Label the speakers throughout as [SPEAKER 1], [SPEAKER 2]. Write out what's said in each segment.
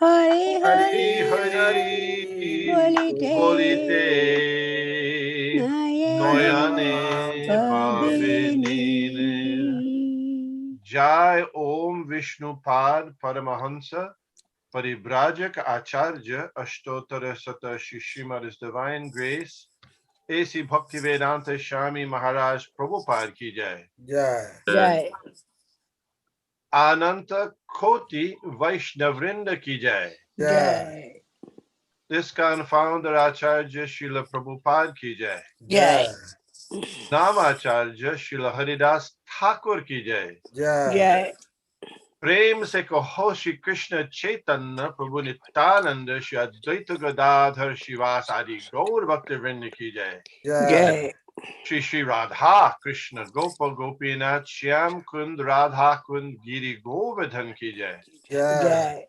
[SPEAKER 1] Hari
[SPEAKER 2] Hari
[SPEAKER 1] Hari
[SPEAKER 2] Hari
[SPEAKER 1] Bolite
[SPEAKER 2] Bolite
[SPEAKER 1] Nayane
[SPEAKER 2] Noyane Bhavinine.
[SPEAKER 1] Kabini.
[SPEAKER 2] Jai Om Vishnupad Paramahansa Paribrajak Acharya Ashtotara Sata Shishimad His Divine Grace A.C. Bhaktivedanta Swami Maharaj Prabhupada Ki Jai.
[SPEAKER 1] Jai.
[SPEAKER 2] Ananta Koti Vaishnavrinda Ki Jai.
[SPEAKER 1] Jai.
[SPEAKER 2] ISKCON founder Acharya Srila Prabhupada Ki Jai.
[SPEAKER 1] Jai.
[SPEAKER 2] Namacharya Srila Haridas Thakur Ki Jai.
[SPEAKER 1] Jai.
[SPEAKER 2] प्रेम से कहो श्री कृष्ण चैतन्य प्रभु नित्यानंद श्री अद्वैत गदाधर शिवास आदि गौर भक्त वृंद की जय.
[SPEAKER 1] Jai.
[SPEAKER 2] Shri Shri Radha Krishna गोप गोपीनाथ श्याम कुंद राधा कुंद गिरि गोवर्धन की जय.
[SPEAKER 1] Jai.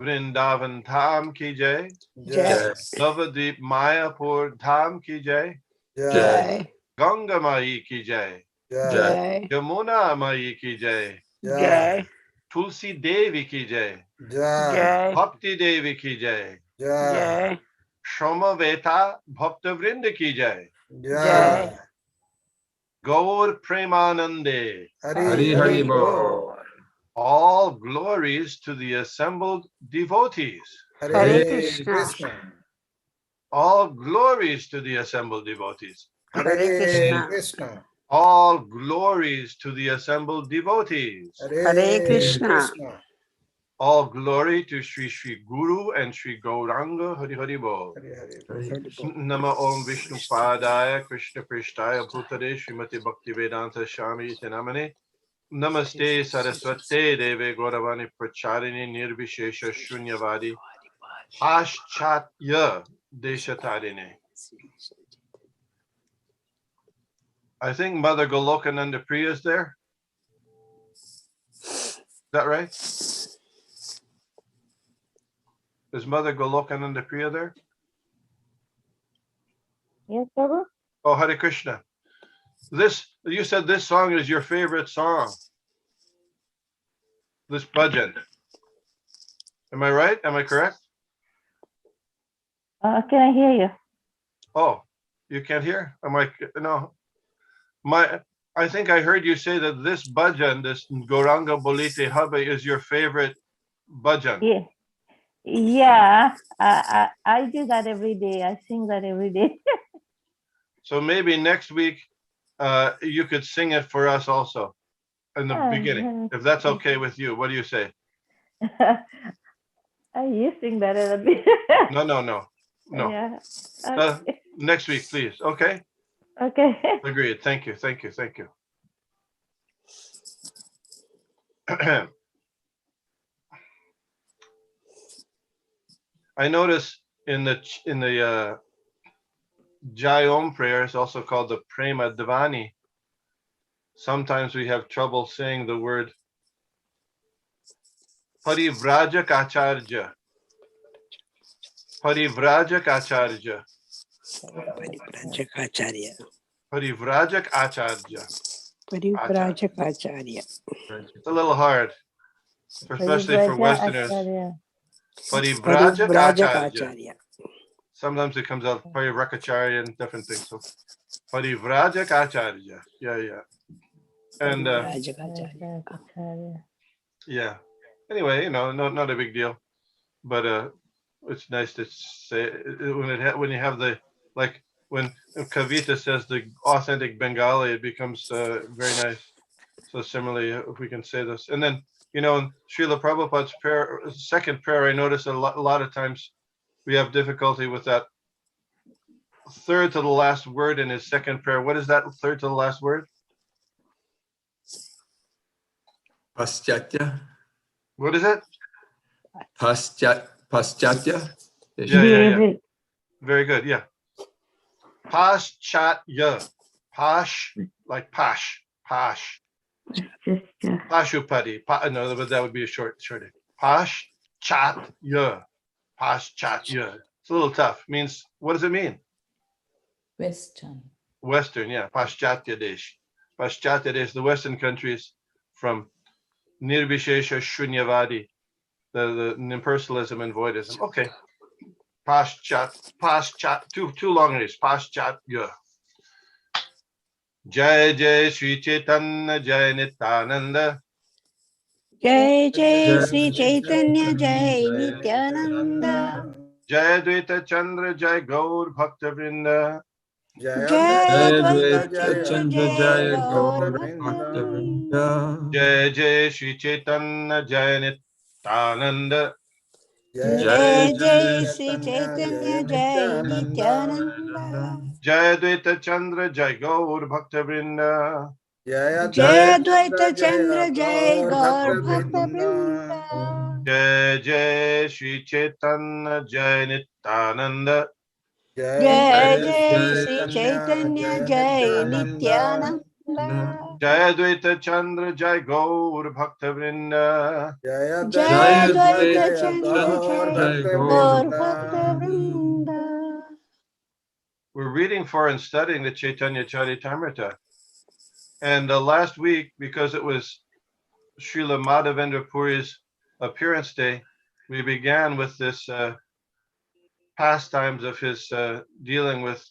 [SPEAKER 2] वृंदावन धाम की जय.
[SPEAKER 1] Jai.
[SPEAKER 2] नवद्वीप मायापुर धाम की जय.
[SPEAKER 1] Jai.
[SPEAKER 2] गंगा माई की जय.
[SPEAKER 1] Jai.
[SPEAKER 2] यमुना माई की जय.
[SPEAKER 1] Jai.
[SPEAKER 2] तुलसी देवी की जय.
[SPEAKER 1] Jai.
[SPEAKER 2] भक्ति देवी की जय.
[SPEAKER 1] Jai.
[SPEAKER 2] श्रमवेता भक्त वृंद की जय.
[SPEAKER 1] Jai.
[SPEAKER 2] Gaur Premanande.
[SPEAKER 3] Hari Hari Bo.
[SPEAKER 2] All glories to the assembled devotees.
[SPEAKER 1] Hare Krishna.
[SPEAKER 2] All glories to the assembled devotees.
[SPEAKER 1] Hare Krishna.
[SPEAKER 2] All glories to the assembled devotees.
[SPEAKER 1] Hare Krishna.
[SPEAKER 2] All glory to Sri Sri Guru and Sri Gauranga Hari Hari Bol. Nama Om Vishnu Padaya Krishna Prishtaya Bhutare Srimati Bhaktivedanta Swami Iti Namane. Namaste Saraswate Deve Gauravani Pracharini Nirvishesha Shunyavadi Paschatya Deshatarine. I think Mother Golokananda Priya is there. Is that right? Is Mother Golokananda Priya there?
[SPEAKER 4] Yes, Prabhu.
[SPEAKER 2] Oh, Hare Krishna. You said this song is your favorite song. This bhajan. Am I right? Am I correct?
[SPEAKER 4] Can I hear you?
[SPEAKER 2] Oh, you can't hear? Am I? No. I think I heard you say that this bhajan, this Gauranga Bolite Habe, is your favorite bhajan.
[SPEAKER 4] Yeah. Yeah. I do that every day. I sing that every day.
[SPEAKER 2] So maybe next week you could sing it for us also in the beginning, if that's okay with you. What do you say?
[SPEAKER 4] You sing that a bit.
[SPEAKER 2] No.
[SPEAKER 4] Yeah.
[SPEAKER 2] Next week, please. Okay.
[SPEAKER 4] Okay.
[SPEAKER 2] Agreed. Thank you. I notice in the Jai Om prayer, it's also called the Prema Dvani. Sometimes we have trouble saying the word Parivrajak Acharya. Parivrajak Acharya.
[SPEAKER 1] Parivrajak
[SPEAKER 2] Parivrajak Acharya.
[SPEAKER 1] Acharya.
[SPEAKER 2] It's a little hard, especially for Westerners. Parivrajak Acharya. Sometimes it comes out Parivrakacharya and different things. So Parivrajak Acharya. Yeah. And yeah. Anyway, not a big deal, but it's nice to say when you have the, like when Kavita says the authentic Bengali, it becomes very nice. So similarly, if we can say this, and then in Srila Prabhupada's prayer, second prayer, I notice a lot of times we have difficulty with that third to the last word in his second prayer. What is that third to the last word?
[SPEAKER 3] Paschatya.
[SPEAKER 2] What is it?
[SPEAKER 3] Paschatya.
[SPEAKER 2] Yeah. Very good. Yeah. Paschatya. Pash, like Pash. Pashupati. No, but that would be a short. Paschatya. Paschatya. It's a little tough. Means, what does it mean? Western, yeah. Paschatya Desh. Paschatya Desh, the Western countries from Nirvishesha Shunyavadi. the impersonalism and voidism. Okay. Paschat, too long it is. Paschat, yeah. Jai Jai Sri Chaitanya Jai Nityananda.
[SPEAKER 1] Jai Jai
[SPEAKER 3] Jai
[SPEAKER 1] Sri
[SPEAKER 3] Shri
[SPEAKER 1] Chaitanya Jai
[SPEAKER 3] Jai
[SPEAKER 1] Nityananda.
[SPEAKER 2] Jai Advaita Chandra Jai Gaur Bhakta Vrinda.
[SPEAKER 1] Jai
[SPEAKER 3] Jai
[SPEAKER 1] Advaita
[SPEAKER 3] Advaita
[SPEAKER 1] Chandra
[SPEAKER 3] Chandra
[SPEAKER 1] Jai
[SPEAKER 3] Jai
[SPEAKER 1] Gaur
[SPEAKER 3] Gaur
[SPEAKER 1] Bhakta
[SPEAKER 3] Bhakta
[SPEAKER 1] Vrinda.
[SPEAKER 3] Vrinda.
[SPEAKER 2] Jai Jai Sri Chaitanya Jai Nityananda.
[SPEAKER 3] Jai
[SPEAKER 1] Jai Jai
[SPEAKER 3] Jai
[SPEAKER 1] Sri
[SPEAKER 3] Shri
[SPEAKER 1] Chaitanya Jai
[SPEAKER 3] Nityananda.
[SPEAKER 1] Nityananda.
[SPEAKER 2] Jai Advaita Chandra Jai Gaur Bhakta Vrinda.
[SPEAKER 3] Jai
[SPEAKER 1] Jai Advaita Chandra Jai Gaur Bhakta Vrinda.
[SPEAKER 2] Jai Jai Sri Chaitanya Jai Nityananda.
[SPEAKER 1] Jai
[SPEAKER 3] Jai
[SPEAKER 1] Jai
[SPEAKER 3] Jai
[SPEAKER 1] Sri
[SPEAKER 3] Shri
[SPEAKER 1] Chaitanya Jai Nityananda.
[SPEAKER 3] Nityananda.
[SPEAKER 2] Jai Advaita Chandra Jai Gaur Bhakta Vrinda.
[SPEAKER 3] Jai
[SPEAKER 1] Jai Advaita
[SPEAKER 3] Advaita
[SPEAKER 1] Chandra
[SPEAKER 3] Chandra
[SPEAKER 1] Jai
[SPEAKER 3] Jai Gaur
[SPEAKER 1] Gaur Bhakta
[SPEAKER 3] Bhakta.
[SPEAKER 1] Vrinda.
[SPEAKER 2] We're reading for and studying the Caitanya Caritamrita. And last week, because it was Srila Madhavendra Puri's appearance day, we began with this pastimes of his dealing with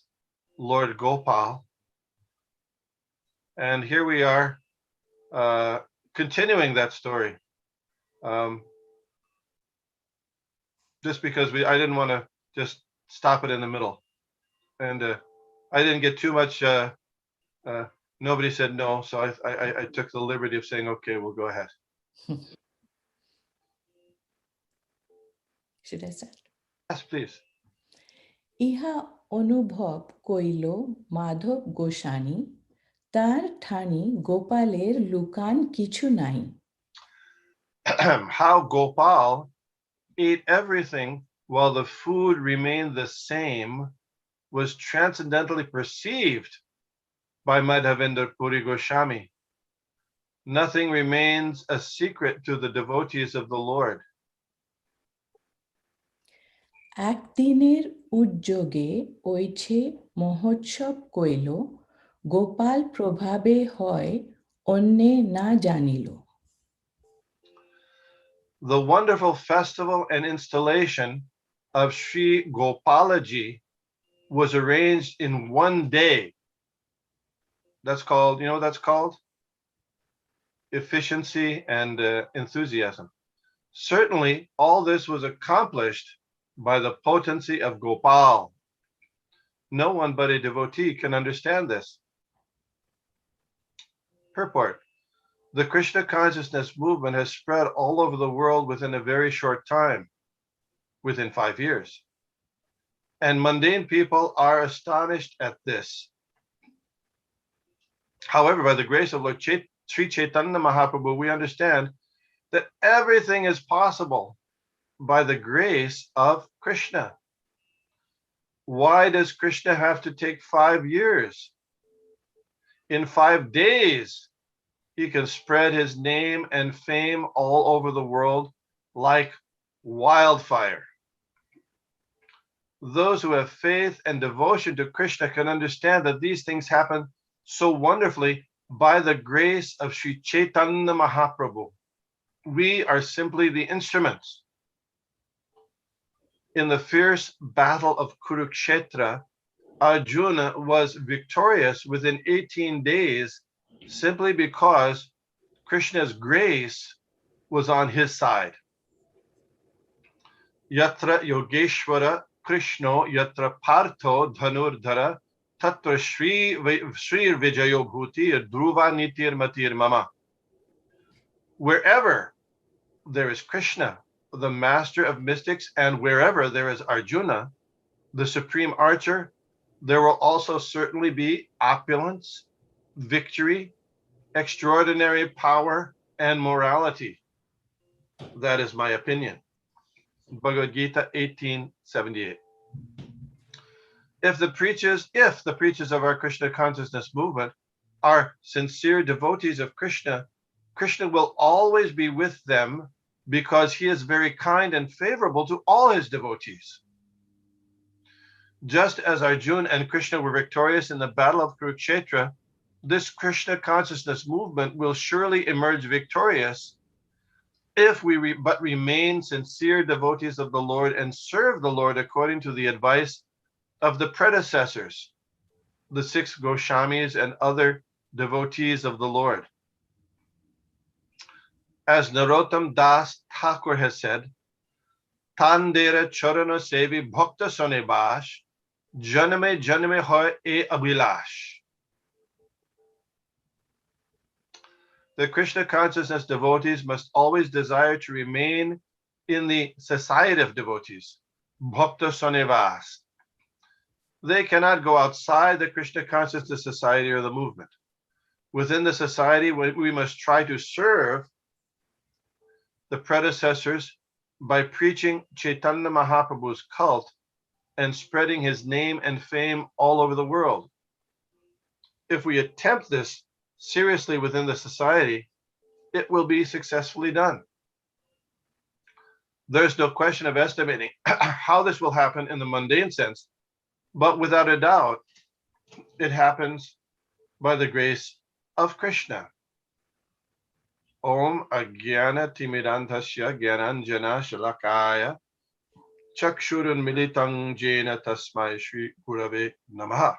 [SPEAKER 2] Lord Gopal. And here we are continuing that story. Just because I didn't want to just stop it in the middle. And I didn't get too much, nobody said no, so I took the liberty of saying, okay, we'll go ahead.
[SPEAKER 5] Should I start?
[SPEAKER 2] Yes, please.
[SPEAKER 5] ইহা অনুভব কইল মাধব গোস্বামী তার ঠানি গোপালের লুকান কিছু নাই
[SPEAKER 2] How Gopal ate everything while the food remained the same was transcendentally perceived by Madhavendra Puri Goswami. Nothing remains a secret to the devotees of the Lord.
[SPEAKER 5] একদিনের উদ্যোগে ওইছে মহোৎসব কইল গোপাল প্রভাবে হয় অন্যে না জানিল
[SPEAKER 2] The wonderful festival and installation of Sri Gopalaji was arranged in one day. That's called, you know what that's called? Efficiency and enthusiasm. Certainly, all this was accomplished by the potency of Gopal. No one but a devotee can understand this. Purport. The Krishna consciousness movement has spread all over the world within a very short time, within 5 years. And mundane people are astonished at this. However, by the grace of Lord Sri Chaitanya Mahaprabhu, we understand that everything is possible by the grace of Krishna. Why does Krishna have to take 5 years? In 5 days, he can spread his name and fame all over the world like wildfire. Those who have faith and devotion to Krishna can understand that these things happen so wonderfully by the grace of Sri Chaitanya Mahaprabhu. We are simply the instruments. In the fierce battle of Kurukshetra, Arjuna was victorious within 18 days simply because Krishna's grace was on his side. Yatra Yogeshwara Krishno Yatra Partho Dhanurdhara Tatra Shri Vijayo Bhuti Dhruva Nitir Matir Mama. Wherever there is Krishna, the master of mystics, and wherever there is Arjuna, the supreme archer, there will also certainly be opulence, victory, extraordinary power, and morality. That is my opinion. Bhagavad Gita 1878. If the preachers of our Krishna consciousness movement are sincere devotees of Krishna, Krishna will always be with them because he is very kind and favorable to all his devotees. Just as Arjuna and Krishna were victorious in the battle of Kurukshetra, this Krishna consciousness movement will surely emerge victorious If we but remain sincere devotees of the Lord and serve the Lord according to the advice of the predecessors, the 6 Goswamis and other devotees of the Lord. As Narottam Das Thakur has said, Tandera Charana Sevi Bhakta Sonebash, Janame Janame Hoy E Abhilash. The Krishna consciousness devotees must always desire to remain in the society of devotees, Bhakta Sonevas. They cannot go outside the Krishna consciousness society or the movement. Within the society, we must try to serve the predecessors by preaching Chaitanya Mahaprabhu's cult and spreading his name and fame all over the world. If we attempt this seriously within the society, it will be successfully done. There's no question of estimating how this will happen in the mundane sense, but without a doubt, it happens by the grace of Krishna. Om Agyana Timidantasya Gyananjana Shalakaya Chakshurun Militang Jena Tasmai Shri Gurave Namaha.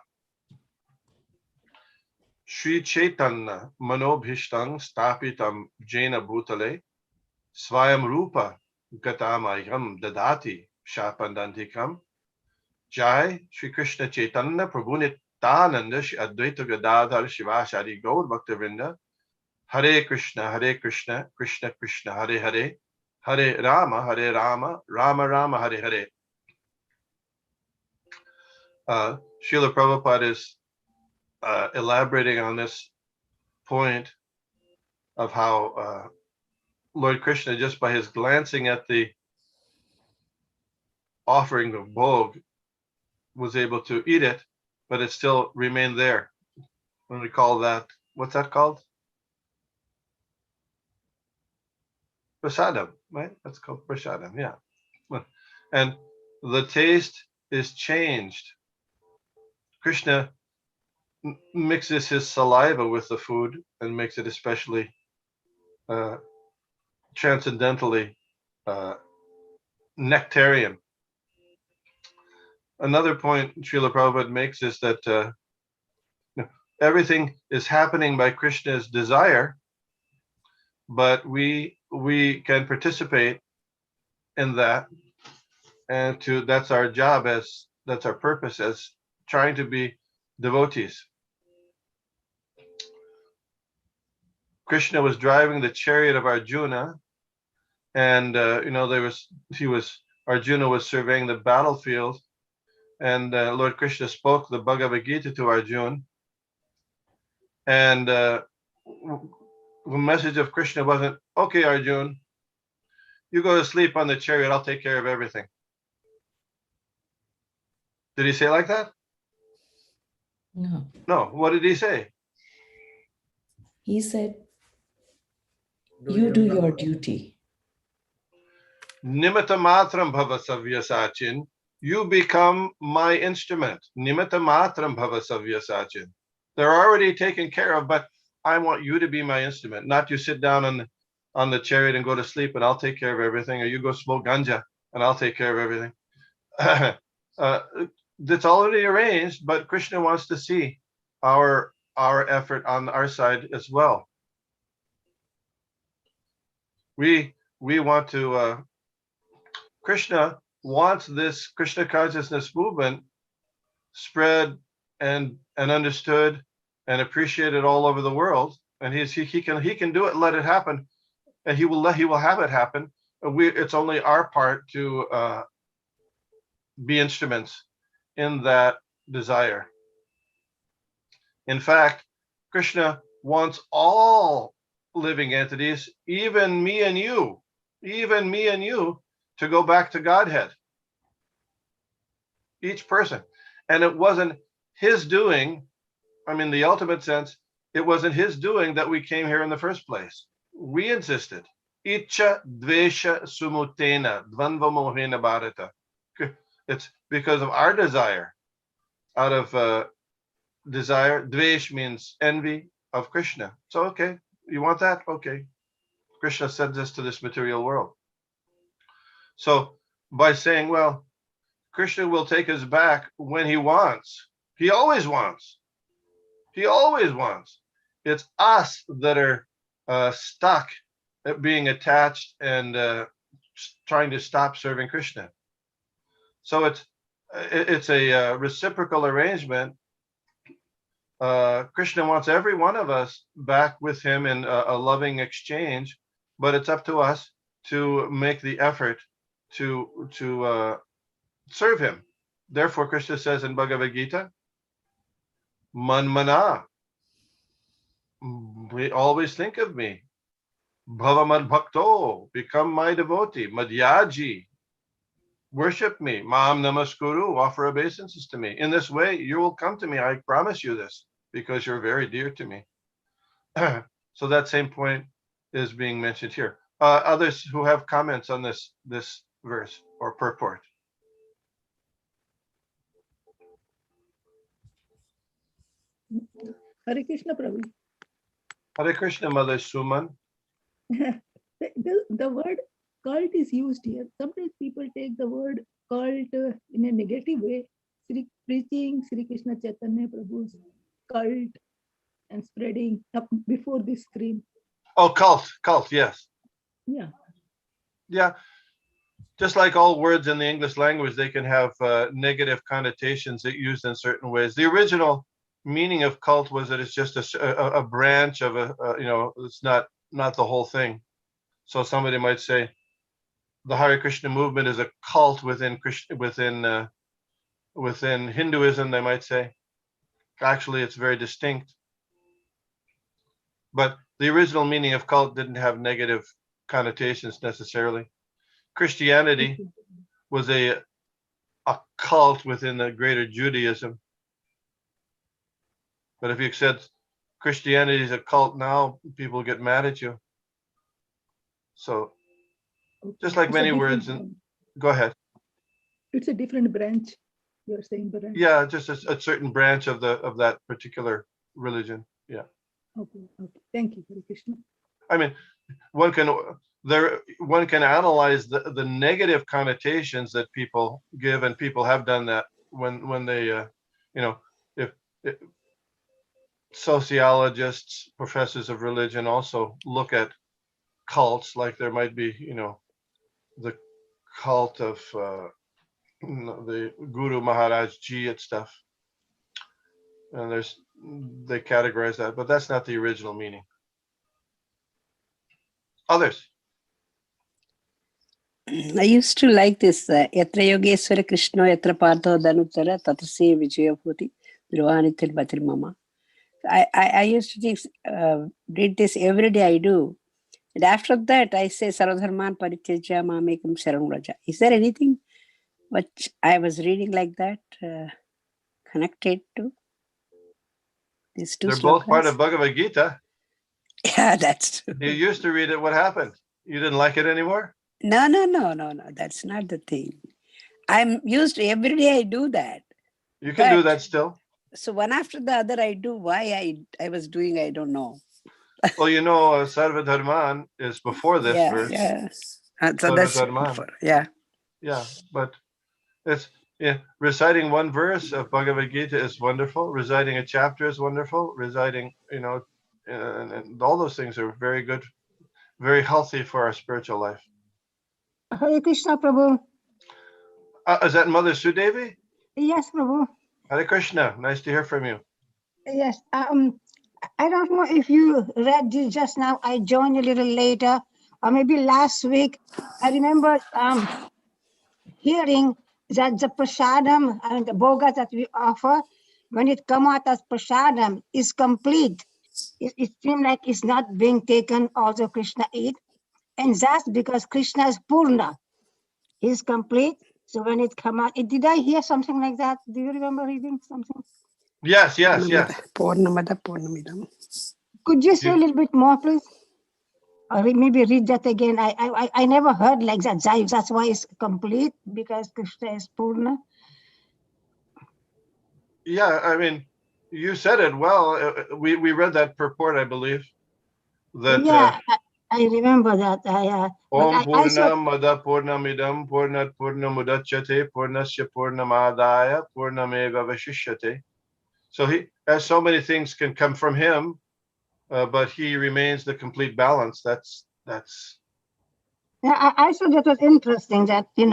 [SPEAKER 2] Shri Chaitanya Manobhishtang Stapitam Jena Bhutale Swayam Rupa Gatamayam Dadati Shapandantikam. Jai Shri Krishna Chaitanya Prabhu Nityananda Shri Advaita Gadadhar Shivashadi Gaur Bhaktivinoda. Hare Krishna, Krishna Krishna, Hare Hare, Hare Rama, Rama Rama, Hare Hare. Srila Prabhupada is elaborating on this point of how Lord Krishna, just by his glancing at the offering of bhog, was able to eat it, but it still remained there. When we call that, what's that called? Prasadam, right? That's called prasadam, yeah. And the taste is changed. Krishna mixes his saliva with the food and makes it especially transcendentally nectarian. Another point Srila Prabhupada makes is that everything is happening by Krishna's desire, but we can participate in that, and that's our job, that's our purpose as trying to be devotees. Krishna was driving the chariot of Arjuna, and Arjuna was surveying the battlefield, and Lord Krishna spoke the Bhagavad Gita to Arjuna, and the message of Krishna wasn't, okay, Arjuna, you go to sleep on the chariot, I'll take care of everything. Did he say like that?
[SPEAKER 5] No.
[SPEAKER 2] No. What did he say?
[SPEAKER 5] He said, you do your duty.
[SPEAKER 2] Nimitta matram bhava savyasachin. You become my instrument. Nimitta matram bhava savyasachin. They're already taken care of, but I want you to be my instrument, not you sit down on the chariot and go to sleep and I'll take care of everything, or you go smoke ganja and I'll take care of everything. It's already arranged, but Krishna wants to see our effort on our side as well. We want to. Krishna wants this Krishna consciousness movement spread and understood and appreciated all over the world, and he can do it. Let it happen, and he will have it happen. It's only our part to be instruments in that desire. In fact, Krishna wants all living entities, even me and you, to go back to Godhead. Each person. And it wasn't his doing, the ultimate sense, it wasn't his doing that we came here in the first place. We insisted. Icha dvesha sumutena dvanva mohena bharata. It's because of our desire. Out of desire, dvesh means envy of Krishna. So, okay, you want that? Okay. Krishna sends us to this material world. So by saying, well, Krishna will take us back when he wants. He always wants. He always wants. It's us that are stuck at being attached and trying to stop serving Krishna. So it's a reciprocal arrangement. Krishna wants every one of us back with him in a loving exchange, but it's up to us to make the effort to serve him. Therefore, Krishna says in Bhagavad Gita, Manmana, always think of me. Bhavamad Bhakto, become my devotee. Madhyaji, worship me. Mam Namaskuru, offer obeisances to me. In this way, you will come to me. I promise you this, because you're very dear to me. So that same point is being mentioned here. Others who have comments on this verse or purport.
[SPEAKER 1] Hare Krishna, Prabhu.
[SPEAKER 2] Hare Krishna, Mother Suman.
[SPEAKER 1] The word cult is used here. Sometimes people take the word cult in a negative way. Preaching Sri Krishna Chaitanya Prabhu's cult and spreading up before the screen.
[SPEAKER 2] Oh, cult, yes.
[SPEAKER 1] Yeah.
[SPEAKER 2] Yeah. Just like all words in the English language, they can have negative connotations that used in certain ways. The original meaning of cult was that it's just a branch of it's not the whole thing. So somebody might say the Hare Krishna movement is a cult within Hinduism. They might say, actually, it's very distinct. But the original meaning of cult didn't have negative connotations necessarily. Christianity was a cult within the greater Judaism. But if you said Christianity is a cult now, people get mad at you. So just like many words, and go ahead.
[SPEAKER 1] It's a different branch. You're saying branch.
[SPEAKER 2] Yeah, just a certain branch of that particular religion. Yeah.
[SPEAKER 1] Okay. Thank you, Hare Krishna.
[SPEAKER 2] I mean, one can analyze the negative connotations that people give, and people have done that when they if sociologists, professors of religion also look at cults, like there might be the cult of the Guru Maharaj Ji and stuff, and they categorize that, but that's not the original meaning. Others.
[SPEAKER 3] I used to like this. Yatra Yogeshwara Krishna Yatra Partho Dhanuttara Tatase Vijayabhuti Dhruvanithil Batil Mama. I used to read this every day. I do. And after that, I say Sarvadharman Parityaja Mamekam Sharanam Raja. Is there anything which I was reading like that connected to these two
[SPEAKER 2] They're
[SPEAKER 3] slokas?
[SPEAKER 2] both part of Bhagavad Gita.
[SPEAKER 3] Yeah, that's true.
[SPEAKER 2] You used to read it. What happened? You didn't like it anymore?
[SPEAKER 3] No. That's not the thing. I'm used to every day I do that.
[SPEAKER 2] You can do that still.
[SPEAKER 3] So one after the other I do. Why I was doing, I don't know.
[SPEAKER 2] Well, Sarva Dharman is before this verse.
[SPEAKER 3] Yeah. So that's before. Yeah.
[SPEAKER 2] Yeah, but it's reciting one verse of Bhagavad Gita is wonderful. Reciting a chapter is wonderful. Reciting, and all those things are very good, very healthy for our spiritual life.
[SPEAKER 6] Hare Krishna, Prabhu.
[SPEAKER 2] Is that Mother Sudevi?
[SPEAKER 6] Yes, Prabhu.
[SPEAKER 2] Hare Krishna. Nice to hear from you.
[SPEAKER 6] Yes. I don't know if you read this just now. I joined a little later, or maybe last week. I remember hearing that the prasadam and the bhoga that we offer, when it comes out as prasadam, is complete. It seems like it's not being taken, also Krishna eat. And that's because Krishna is Purna. He's complete. So when it comes out, did I hear something like that? Do you remember reading something?
[SPEAKER 2] Yes.
[SPEAKER 3] Purnamada Purnamidam.
[SPEAKER 6] Could you say a little bit more, please? Or maybe read that again. I never heard like that. That's why it's complete, because Krishna is Purna.
[SPEAKER 2] Yeah, I mean, you said it well. We read that purport, I believe. That
[SPEAKER 6] yeah, I remember that. But
[SPEAKER 2] Om
[SPEAKER 6] I saw.
[SPEAKER 2] Purnamada Purnamidam Purnat Purnamudachyate Purnasya Purnamadaya Purnameva Vashishyate. So he has so many things can come from him, but he remains the complete balance. That's
[SPEAKER 6] I thought that was interesting. That we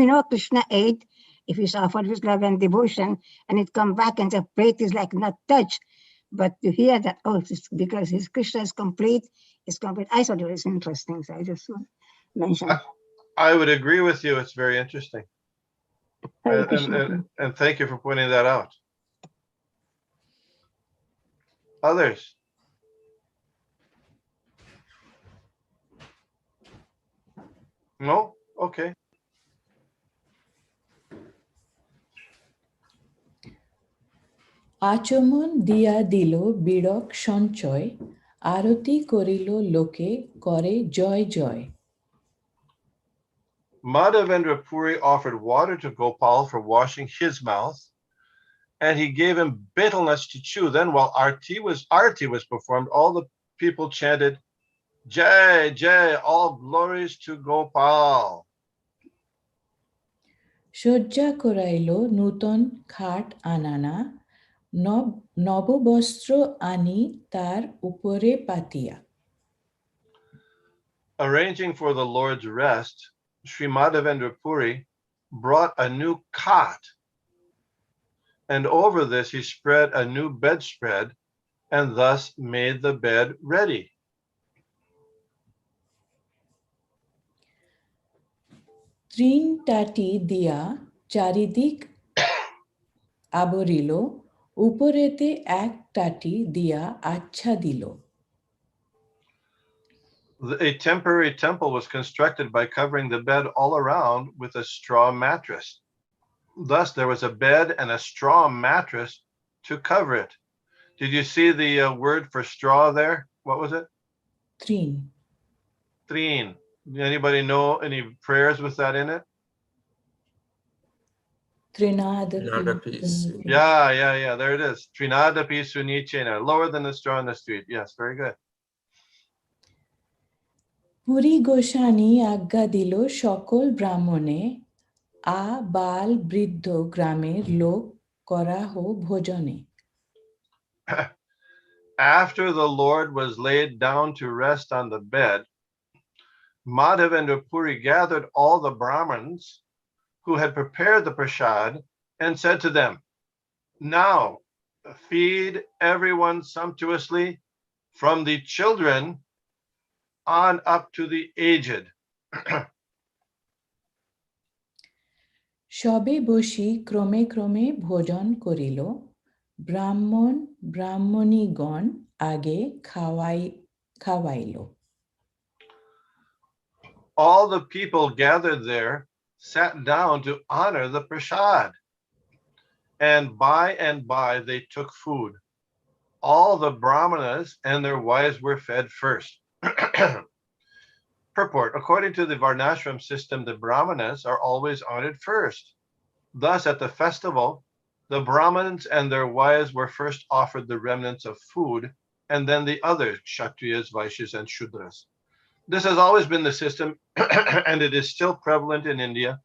[SPEAKER 6] know Krishna ate if he's offered his love and devotion, and it come back and the plate is like not touched. But to hear that, it's because his Krishna is complete, I thought it was interesting. So I just mentioned.
[SPEAKER 2] I would agree with you. It's very interesting.
[SPEAKER 6] Hare Krishna.
[SPEAKER 2] And thank you for pointing that out. Others? No? Okay.
[SPEAKER 5] আচমন দিয়া দিল বিড়ক সঞ্চয় আরতি করিল লোকে করে জয় জয়
[SPEAKER 2] Madhavendra Puri offered water to Gopal for washing his mouth, and he gave him betelnuts to chew. Then while arti was performed, all the people chanted, Jai, Jai, all glories to Gopal.
[SPEAKER 5] শয্যা করাইল নূতন খাট আনানা নববস্ত্র আনি তার উপরে পাতিয়া
[SPEAKER 2] Arranging for the Lord's rest, Sri Madhavendra Puri brought a new cot, and over this he spread a new bedspread, and thus made the bed ready.
[SPEAKER 5] তৃণ টাটি দিয়া চারিদিক আবরিল উপরেতে এক টাটি দিয়া আচ্ছা দিল
[SPEAKER 2] A temporary temple was constructed by covering the bed all around with a straw mattress. Thus, there was a bed and a straw mattress to cover it. Did you see the word for straw there? What was it?
[SPEAKER 5] তৃণ
[SPEAKER 2] Treen. Anybody know any prayers with that in it?
[SPEAKER 5] তৃণাদপি
[SPEAKER 2] Yeah. There it is. Trinadapi sunichena, lower than the straw in the street. Yes, very good.
[SPEAKER 5] Puri Gosani আজ্ঞা দিল সকল ব্রাহ্মণে আ বাল বৃদ্ধ গ্রামের লোক করাহ ভোজনে
[SPEAKER 2] After the Lord was laid down to rest on the bed, Madhavendra Puri gathered all the Brahmins who had prepared the prasad and said to them, Now feed everyone sumptuously, from the children on up to the aged.
[SPEAKER 5] সবে বসি ক্রমে ক্রমে ভোজন করিল ব্রাহ্মণ ব্রাহ্মণীগণ আগে খাওয়াইল
[SPEAKER 2] All the people gathered there sat down to honor the prasad, and by they took food. All the brahmanas and their wives were fed first. Purport: according to the Varnashram system, the brahmanas are always honored first. Thus, at the festival, the brahmins and their wives were first offered the remnants of food, and then the others, kshatriyas, vaishyas, and shudras. This has always been the system, and it is still prevalent in India,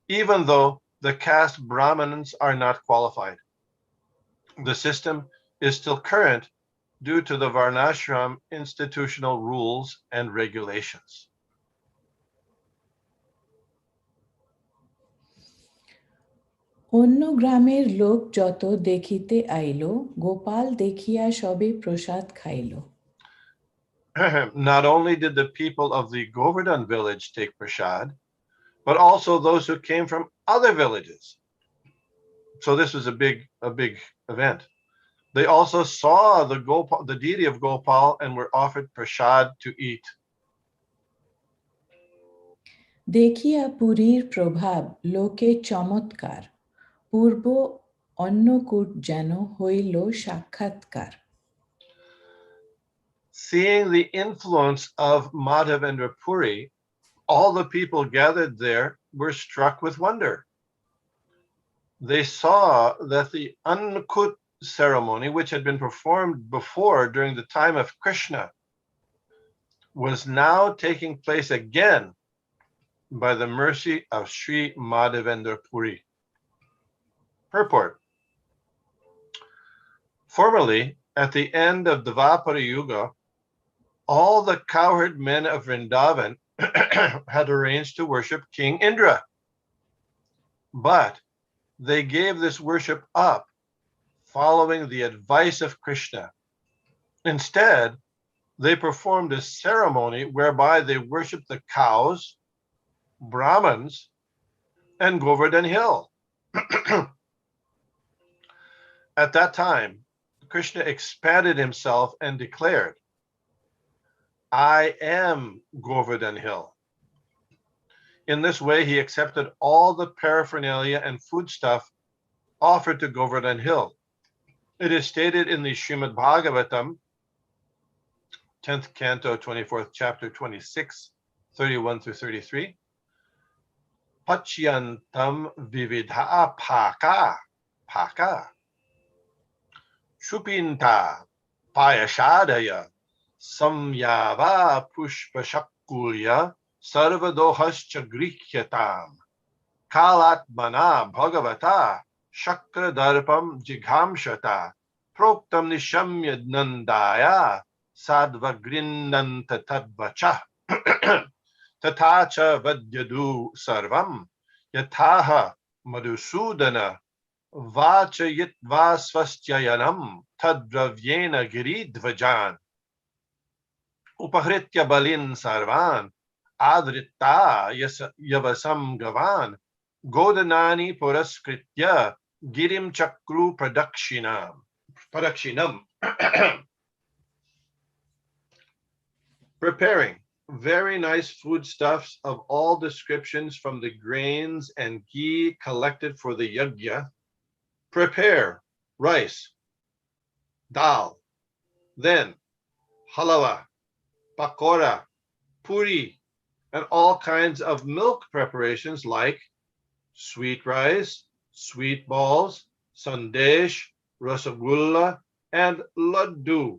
[SPEAKER 2] even though the caste brahmins are not qualified. The system is still current due to the Varnashram institutional rules and regulations.
[SPEAKER 5] অন্য গ্রামের লোক যত দেখিতে আইল গোপাল দেখিয়া সবে প্রসাদ খাইল
[SPEAKER 2] Not only did the people of the Govardhan village take prasad, but also those who came from other villages. So this was a big event. They also saw the deity of Gopal and were offered prasad to eat.
[SPEAKER 5] দেখিয়া পুরীর প্রভাব লোকে চমৎকার পূর্ব অন্নকূট যেন হইল সাক্ষাৎকার
[SPEAKER 2] Seeing the influence of Madhavendra Puri, all the people gathered there were struck with wonder. They saw that the Annakut ceremony, which had been performed before during the time of Krishna, was now taking place again by the mercy of Sri Madhavendra Puri. Purport. Formerly, at the end of Dvapara Yuga, all the cowherd men of Vrindavan had arranged to worship King Indra. But they gave this worship up, following the advice of Krishna. Instead, they performed a ceremony whereby they worshiped the cows, Brahmins, and Govardhan Hill. At that time, Krishna expanded himself and declared, I am Govardhan Hill. In this way, he accepted all the paraphernalia and foodstuff offered to Govardhan Hill. It is stated in the Srimad Bhagavatam, 10th canto, 24th chapter, 26, 31 through 33. Pachyantam vividha paka, shupinta payashadaya, samyava pushpashakulya, sarvadohascha grikyatam, kalatmana bhagavata, shakradarpam jighamshata, proktam nishamya nandaya, sadvagrinnanta tadvacha, tatacha vadyadu sarvam, yataha madhusudana, vachayitva swastyayanam, tadravyena giridvajan, upahritya balin sarvan, adritta yavasam gavan, godanani puraskritya, girim chakru pradakshinam. Preparing very nice foodstuffs of all descriptions from the grains and ghee collected for the yajna. Prepare rice, dal, then halwa, pakora, puri, and all kinds of milk preparations like sweet rice, sweet balls, sandesh, rasagulla, and laddu.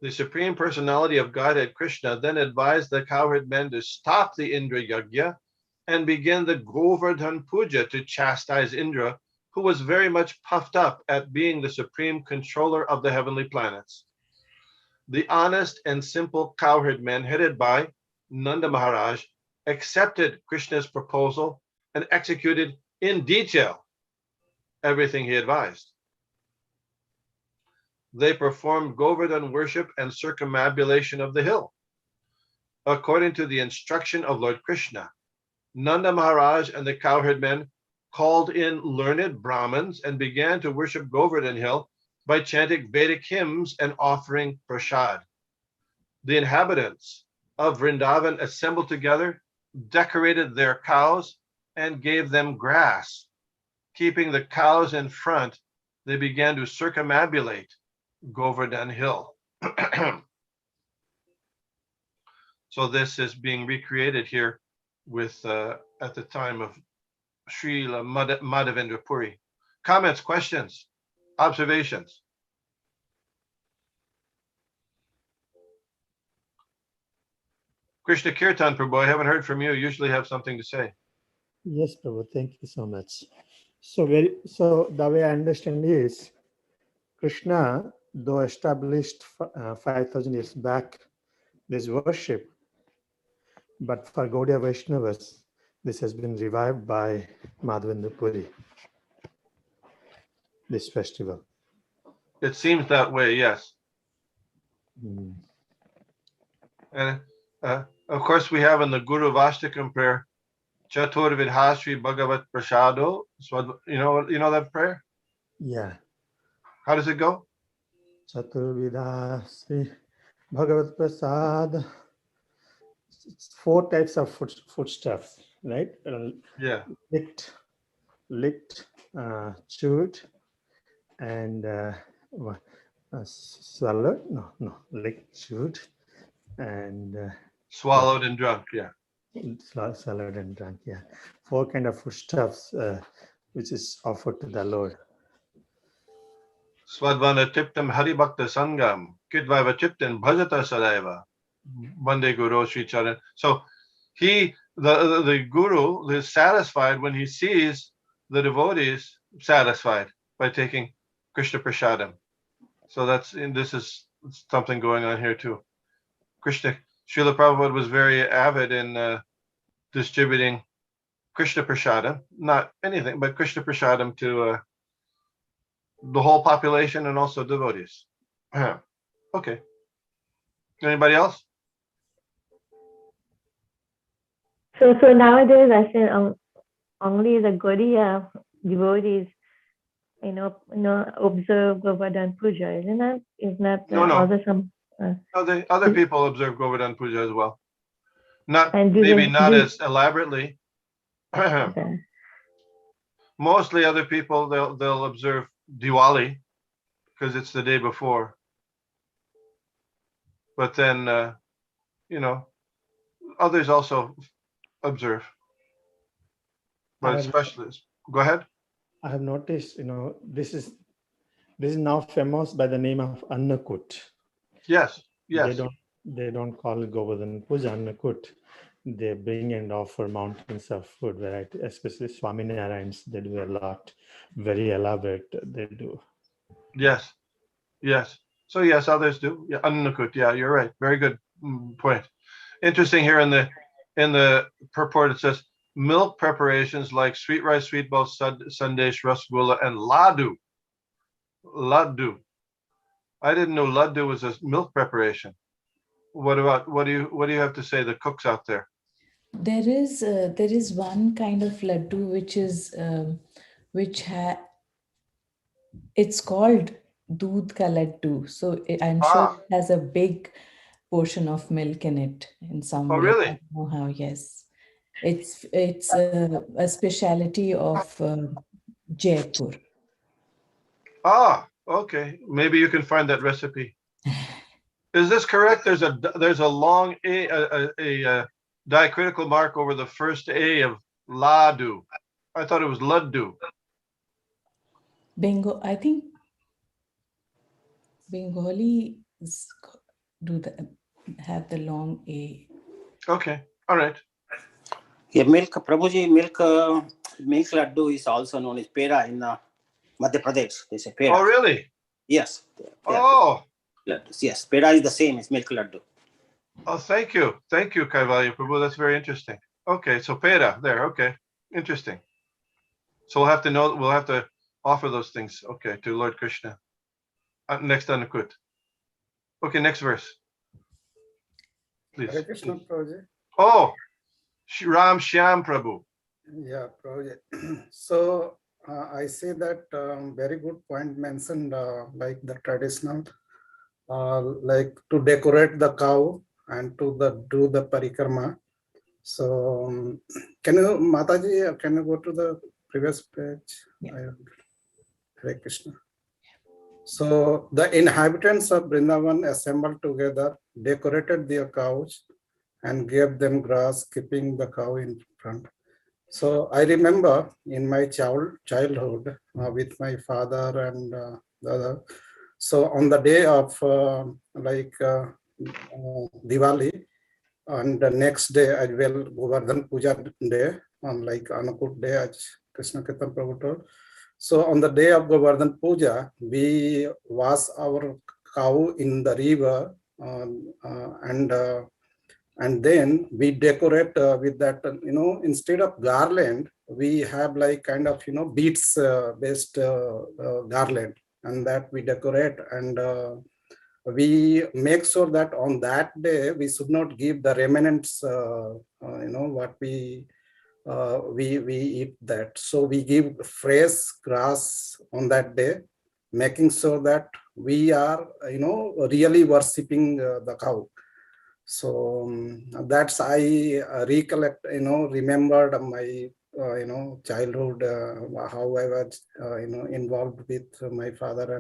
[SPEAKER 2] The Supreme Personality of Godhead Krishna then advised the cowherd men to stop the Indra Yajna and begin the Govardhan Puja to chastise Indra, who was very much puffed up at being the supreme controller of the heavenly planets. The honest and simple cowherd men headed by Nanda Maharaj accepted Krishna's proposal and executed in detail everything he advised. They performed Govardhan worship and circumambulation of the hill. According to the instruction of Lord Krishna, Nanda Maharaj and the cowherd men called in learned Brahmins and began to worship Govardhan Hill by chanting Vedic hymns and offering prasad. The inhabitants of Vrindavan assembled together, decorated their cows, and gave them grass. Keeping the cows in front, they began to circumambulate Govardhan Hill. So this is being recreated here with at the time of Srila Madhavendra Puri. Comments, questions, observations? Krishna Kirtan, Prabhu, I haven't heard from you. You usually have something to say.
[SPEAKER 7] Yes, Prabhu, thank you so much. So the way I understand is, Krishna, though established 5,000 years back this worship, but for Gaudiya Vaishnavas, this has been revived by Madhavendra Puri, this festival.
[SPEAKER 2] It seems that way, yes.
[SPEAKER 7] Mm.
[SPEAKER 2] And of course, we have in the Guru Vastakam prayer, Chatur Vidhasri Bhagavat Prasado. You know that prayer?
[SPEAKER 7] Yeah.
[SPEAKER 2] How does it go?
[SPEAKER 7] Chaturvida Sri Bhagavat Prasad. It's 4 types of foodstuffs, right?
[SPEAKER 2] Yeah.
[SPEAKER 7] Licked, chewed, and swallowed. No, licked, chewed, and
[SPEAKER 2] Swallowed and drunk, yeah.
[SPEAKER 7] Swallowed and drunk, yeah. 4 kind of foodstuffs which is offered to the Lord.
[SPEAKER 2] Swadvana Tiptam Haribhakta Sangam, Kidvaiva Tiptan Bhajata Sadaiva, Bande Guru Sri Charan. So the guru is satisfied when he sees the devotees satisfied by taking Krishna Prasadam. So this is something going on here too. Srila Prabhupada was very avid in distributing Krishna Prasadam, not anything, but Krishna Prasadam to the whole population and also devotees. Okay. Anybody else?
[SPEAKER 4] So nowadays, I say only the Gaudiya devotees, observe Govardhan Puja, isn't that? Is not
[SPEAKER 2] No.
[SPEAKER 4] also some?
[SPEAKER 2] Other people observe Govardhan Puja as well.
[SPEAKER 4] And
[SPEAKER 2] Not as elaborately.
[SPEAKER 4] okay.
[SPEAKER 2] Mostly other people they'll observe Diwali because it's the day before. But then others also observe. But especially, go ahead.
[SPEAKER 7] I have noticed, this is now famous by the name of Annakut.
[SPEAKER 2] Yes.
[SPEAKER 7] They don't call it Govardhan Puja Annakut. They bring and offer mountains of food variety, especially Swaminarayans. They do a lot, very elaborate. They do.
[SPEAKER 2] Yes. So yes, others do. Yeah, Annakut. Yeah, you're right. Very good point. Interesting here in the purport it says milk preparations like sweet rice, sweet balls, sandesh, rasgulla, and laddu. Laddu. I didn't know laddu was a milk preparation. What do you have to say, the cooks out there?
[SPEAKER 5] There is one kind of laddu it's called doodh ka laddu. So I'm sure it has a big portion of milk in it in some way.
[SPEAKER 2] Really?
[SPEAKER 5] I don't know how. Yes, it's a speciality of Jaipur.
[SPEAKER 2] Okay. Maybe you can find that recipe. Is this correct? There's a long a diacritical mark over the first A of ladu. I thought it was laddu.
[SPEAKER 5] I think Bengali have the long A.
[SPEAKER 2] Okay. All right.
[SPEAKER 8] Yeah, milk, Prabhuji, milk laddu is also known as peda in Madhya Pradesh. They say peda.
[SPEAKER 2] Oh, really?
[SPEAKER 8] Yes. Yes, peda is the same as milk laddu.
[SPEAKER 2] Oh, thank you, Kaivalya Prabhu. That's very interesting. Okay, so peda there. Okay, interesting. So we'll have to offer those things. Okay, to Lord Krishna. Next Anukut. Okay, next verse. Please.
[SPEAKER 9] Hare Krishna, Prabhuji.
[SPEAKER 2] Oh, Ram Shyam Prabhu.
[SPEAKER 9] Yeah, Prabhuji. So I see that very good point mentioned, like the traditional, like to decorate the cow and to do the parikrama. So can you, Mataji, can you go to the previous page?
[SPEAKER 5] Yeah.
[SPEAKER 9] Hare Krishna. So the inhabitants of Vrindavan assembled together, decorated their cows, and gave them grass, keeping the cow in front. So I remember in my childhood with my father and the other. So on the day of Diwali, and the next day as well, Govardhan Puja day, on like Anakut day, as Krishna Caitanya Prabhu told. So on the day of Govardhan Puja, we wash our cow in the river, and then we decorate with that. Instead of garland, we have like kind of beads based garland, and that we decorate, and we make sure that on that day we should not give the remnants. What we eat that. So we give fresh grass on that day, making sure that we are, really worshipping the cow. So that's I recollect, remembered my, childhood, how I was, involved with my father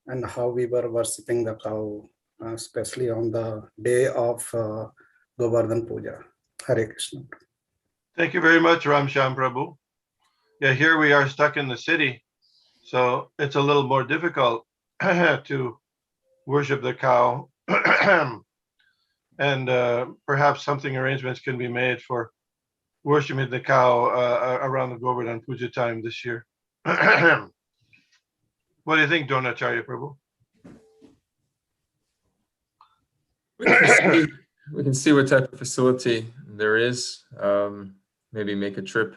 [SPEAKER 9] and how we were worshipping the cow, especially on the day of Govardhan Puja. Hare Krishna.
[SPEAKER 2] Thank you very much, Ram Shyam Prabhu. Yeah, here we are stuck in the city. So it's a little more difficult to worship the cow. And perhaps something arrangements can be made for worshiping the cow around the Govardhan Puja time this year. What do you think, Dronacharya Prabhu?
[SPEAKER 10] We can see what type of facility there is. Maybe make a trip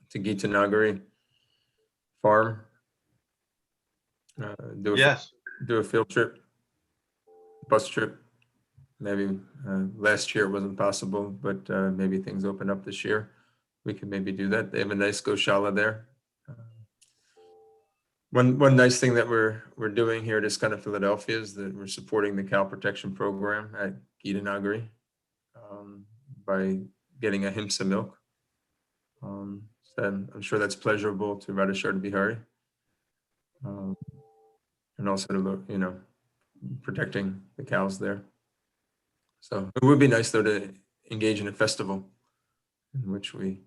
[SPEAKER 10] to Gita Nagari farm. Do a field trip, bus trip. Maybe last year it wasn't possible, but maybe things open up this year. We can maybe do that. They have a nice Goshala there. One nice thing that we're doing here at ISKCON Philadelphia is that we're supporting the cow protection program at Gita Nagari by getting ahimsa milk. So I'm sure that's pleasurable to Radhashar Bihari. And also to, protecting the cows there. So it would be nice though to engage in a festival in which we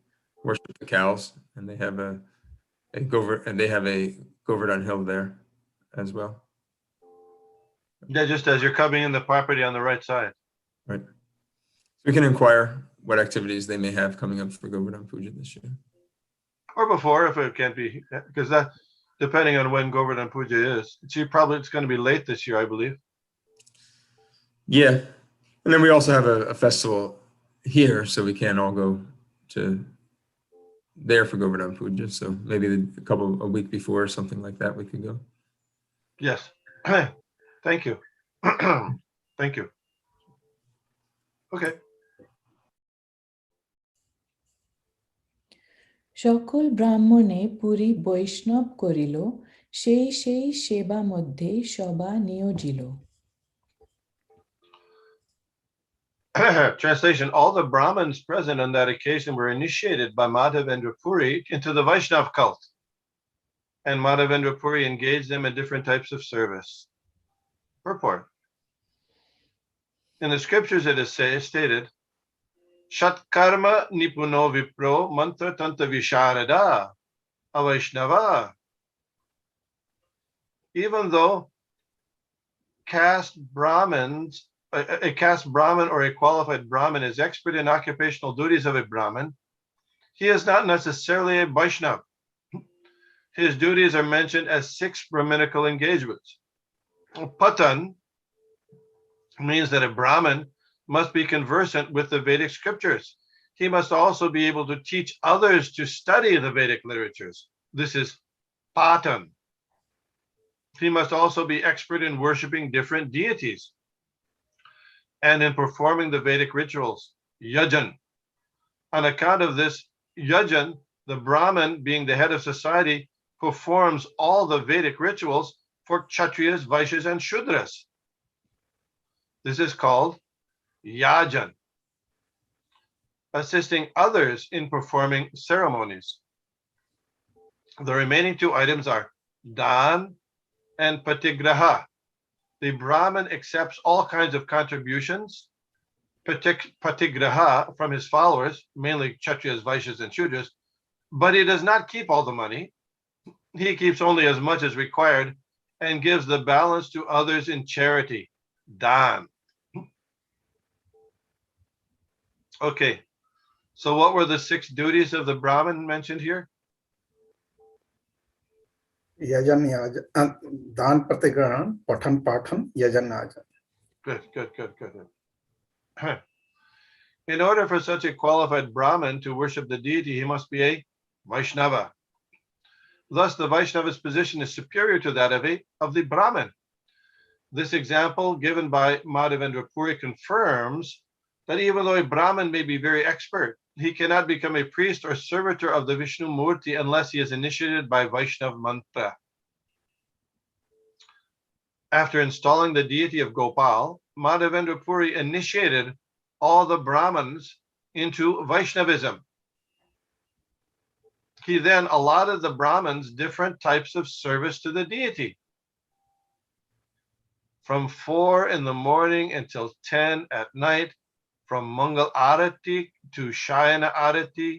[SPEAKER 10] worship the cows, and they have a Govardhan hill there as well.
[SPEAKER 2] Yeah, just as you're coming in the property on the right side.
[SPEAKER 10] Right. We can inquire what activities they may have coming up for Govardhan Puja this year.
[SPEAKER 2] Or before, if it can't be, because that, depending on when Govardhan Puja is, it's going to be late this year, I believe.
[SPEAKER 10] Yeah. And then we also have a festival here, so we can't all go to there for Govardhan Puja. So maybe a week before or something like that, we could go.
[SPEAKER 2] Yes. Thank you. Thank you. Okay.
[SPEAKER 5] সকল ব্রাহ্মণে পুরী বৈষ্ণব করিল, সেই সেই সেবা মধ্যে সবা নিয়োজিল।
[SPEAKER 2] Translation: all the Brahmins present on that occasion were initiated by Madhavendra Puri into the Vaishnav cult, and Madhavendra Puri engaged them in different types of service. Purport: in the scriptures it is stated, Shatkarma nipuno vipro mantra tanta visharada avaishnava. Even though a caste Brahmin or a qualified Brahmin is expert in occupational duties of a Brahmin, he is not necessarily a Vaishnav. His duties are mentioned as 6 Brahminical engagements. Patan means that a Brahmin must be conversant with the Vedic scriptures. He must also be able to teach others to study the Vedic literatures. This is Patan. He must also be expert in worshiping different deities and in performing the Vedic rituals, yajan. On account of this yajan, the Brahmin, being the head of society, performs all the Vedic rituals for Kshatriyas, Vaishyas, and Shudras. This is called yajan, assisting others in performing ceremonies. The remaining 2 items are dan and patigraha. The Brahmin accepts all kinds of contributions, patigraha, from his followers, mainly Kshatriyas, Vaishyas, and Shudras, but he does not keep all the money. He keeps only as much as required and gives the balance to others in charity, dan. Okay, so what were the 6 duties of the Brahmin mentioned here?
[SPEAKER 9] Yajan, dan pratigrahan, pathan pathan, yajan ajan.
[SPEAKER 2] Good. In order for such a qualified Brahmin to worship the deity, he must be a Vaishnava. Thus, the Vaishnava's position is superior to that of the Brahmin. This example given by Madhavendra Puri confirms that even though a Brahmin may be very expert, he cannot become a priest or servitor of the Vishnu Murti unless he is initiated by Vaishnav mantra. After installing the deity of Gopal, Madhavendra Puri initiated all the Brahmins into Vaishnavism. He then allotted the Brahmins different types of service to the deity. From 4 in the morning until 10 at night, from Mangal Arati to Shayana Arati,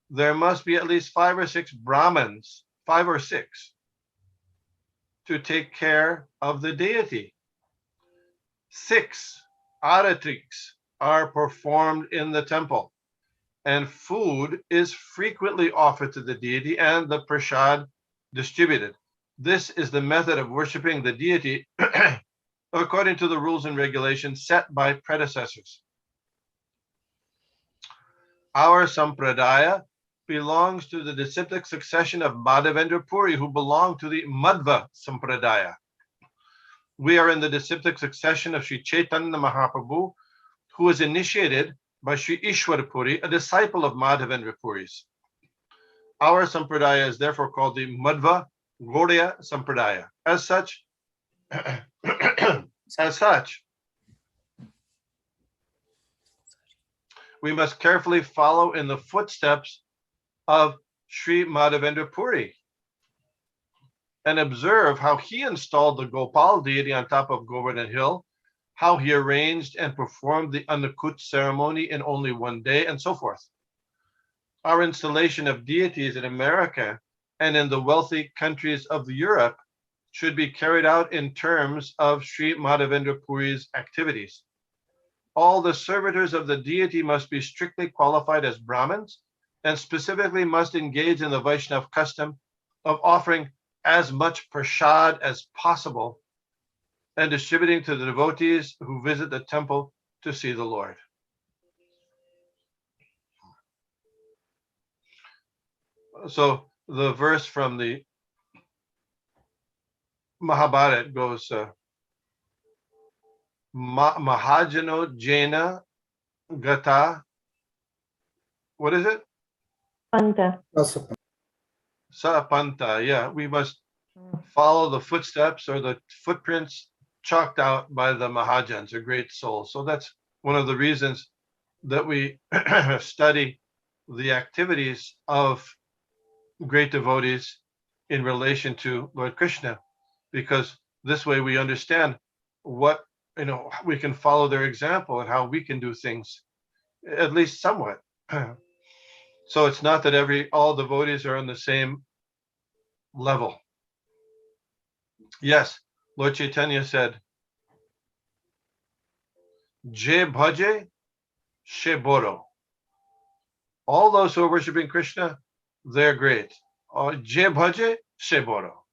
[SPEAKER 2] there must be at least 5 or 6 Brahmins, 5 or 6, to take care of the deity. 6 aratiks are performed in the temple, and food is frequently offered to the deity and the prasad distributed. This is the method of worshiping the deity according to the rules and regulations set by predecessors. Our sampradaya belongs to the disciplic succession of Madhavendra Puri, who belong to the Madhva sampradaya. We are in the disciplic succession of Sri Caitanya Mahaprabhu, who was initiated by Sri Ishwar Puri, a disciple of Madhavendra Puri's. Our sampradaya is therefore called the Madhva Gaudiya Sampradaya. As such, we must carefully follow in the footsteps of Sri Madhavendra Puri and observe how he installed the Gopal deity on top of Govardhan Hill, how he arranged and performed the Annakut ceremony in only one day, and so forth. Our installation of deities in America and in the wealthy countries of Europe should be carried out in terms of Sri Madhavendra Puri's activities. All the servitors of the deity must be strictly qualified as Brahmins and specifically must engage in the Vaishnav custom of offering as much prasad as possible and distributing to the devotees who visit the temple to see the Lord. So the verse from the Mahabharata goes, Mahajano Jaina Gata. What is it?
[SPEAKER 4] Panta.
[SPEAKER 2] Sapanta. Yeah, we must follow the footsteps or the footprints chalked out by the Mahajans, or great souls. So that's one of the reasons that we study the activities of great devotees in relation to Lord Krishna, because this way we understand what, we can follow their example and how we can do things, at least somewhat. So it's not that all devotees are on the same level. Yes, Lord Chaitanya said, Je bhaje, she boro. All those who are worshiping Krishna, they're great. Je bhaje, she boro.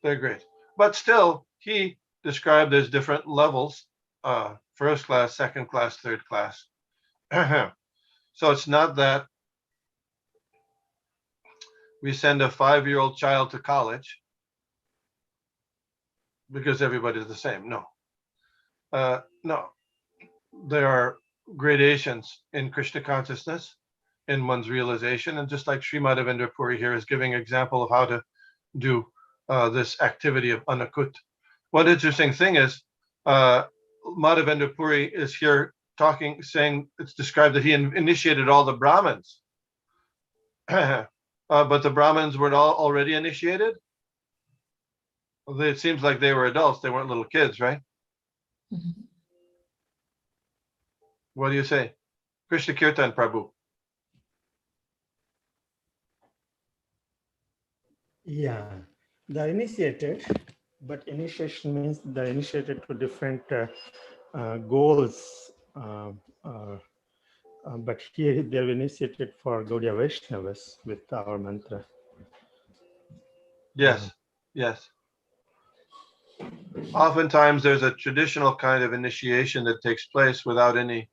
[SPEAKER 2] They're great. But still, he described there's different levels, first class, second class, third class. So it's not that we send a 5-year-old child to college because everybody's the same. No. No. There are gradations in Krishna consciousness, in one's realization, and just like Sri Madhavendra Puri here is giving example of how to do this activity of Annakut. One interesting thing is Madhavendra Puri is here saying it's described that he initiated all the Brahmins. But the Brahmins were all already initiated. It seems like they were adults. They weren't little kids, right?
[SPEAKER 5] Mm-hmm.
[SPEAKER 2] What do you say? Krishna Kirtan Prabhu.
[SPEAKER 7] Yeah, they're initiated, but initiation means they're initiated to different goals. But here they're initiated for Gaudiya Vaishnavas with our mantra.
[SPEAKER 2] Yes, yes. Oftentimes there's a traditional kind of initiation that takes place without any